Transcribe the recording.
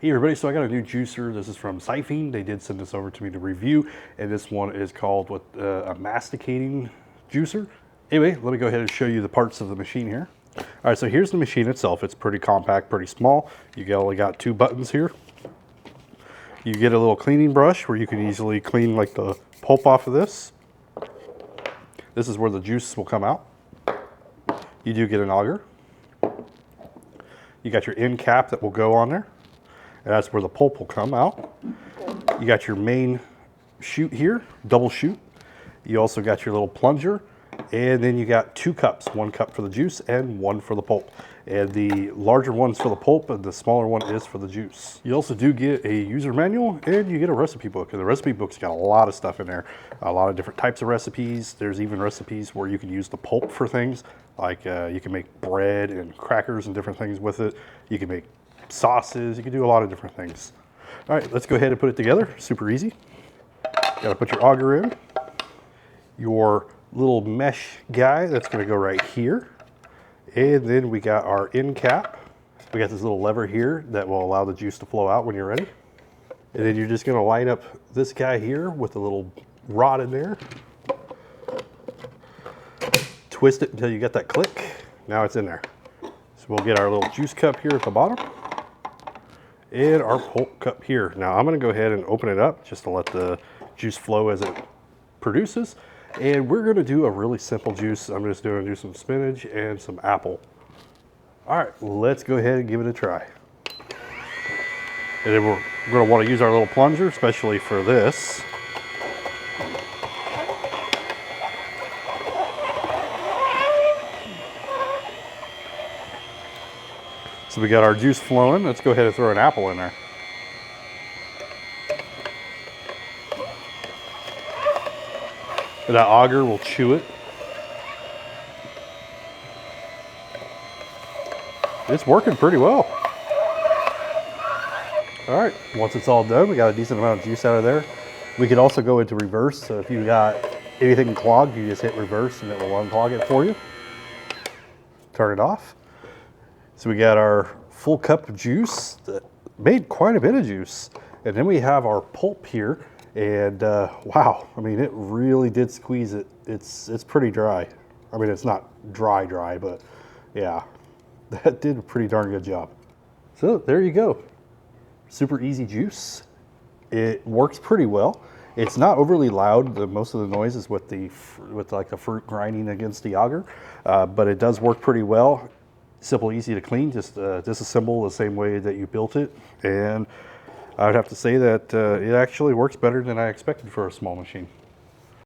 Hey everybody, so I got a new juicer. This is from Sifene. They did send this over to me to review, and this one is called a masticating juicer. Anyway, let me go ahead and show you the parts of the machine here. All right, so here's the machine itself. It's pretty compact, pretty small. You only got 2 buttons here. You get a little cleaning brush where you can easily clean like the pulp off of this. This is where the juice will come out. You do get an auger. You got your end cap that will go on there. And that's where the pulp will come out. You got your main chute here, double chute. You also got your little plunger, and then you got 2 cups, 1 cup for the juice and 1 for the pulp. And the larger one's for the pulp and the smaller one is for the juice. You also do get a user manual and you get a recipe book. And the recipe book's got a lot of stuff in there, a lot of different types of recipes. There's even recipes where you can use the pulp for things, like you can make bread and crackers and different things with it. You can make sauces, you can do a lot of different things. All right, let's go ahead and put it together. Super easy. Gotta put your auger in. Your little mesh guy, that's gonna go right here. And then we got our end cap. We got this little lever here that will allow the juice to flow out when you're ready. And then you're just gonna line up this guy here with a little rod in there. Twist it until you get that click. Now it's in there. So we'll get our little juice cup here at the bottom. And our pulp cup here. Now I'm gonna go ahead and open it up just to let the juice flow as it produces. And we're gonna do a really simple juice. I'm just gonna do some spinach and some apple. All right, let's go ahead and give it a try. And then we're gonna wanna use our little plunger, especially for this. So we got our juice flowing. Let's go ahead and throw an apple in there. And that auger will chew it. It's working pretty well. All right, once it's all done, we got a decent amount of juice out of there. We could also go into reverse. So if you got anything clogged, you just hit reverse and it will unclog it for you. Turn it off. So we got our full cup of juice that made quite a bit of juice. And then we have our pulp here. And wow, I mean, it really did squeeze it. It's pretty dry. I mean, it's not dry, but yeah, that did a pretty darn good job. So there you go. Super easy juice. It works pretty well. It's not overly loud. Most of the noise is with like the fruit grinding against the auger, but it does work pretty well. Simple, easy to clean. Just disassemble the same way that you built it, and I would have to say that it actually works better than I expected for a small machine.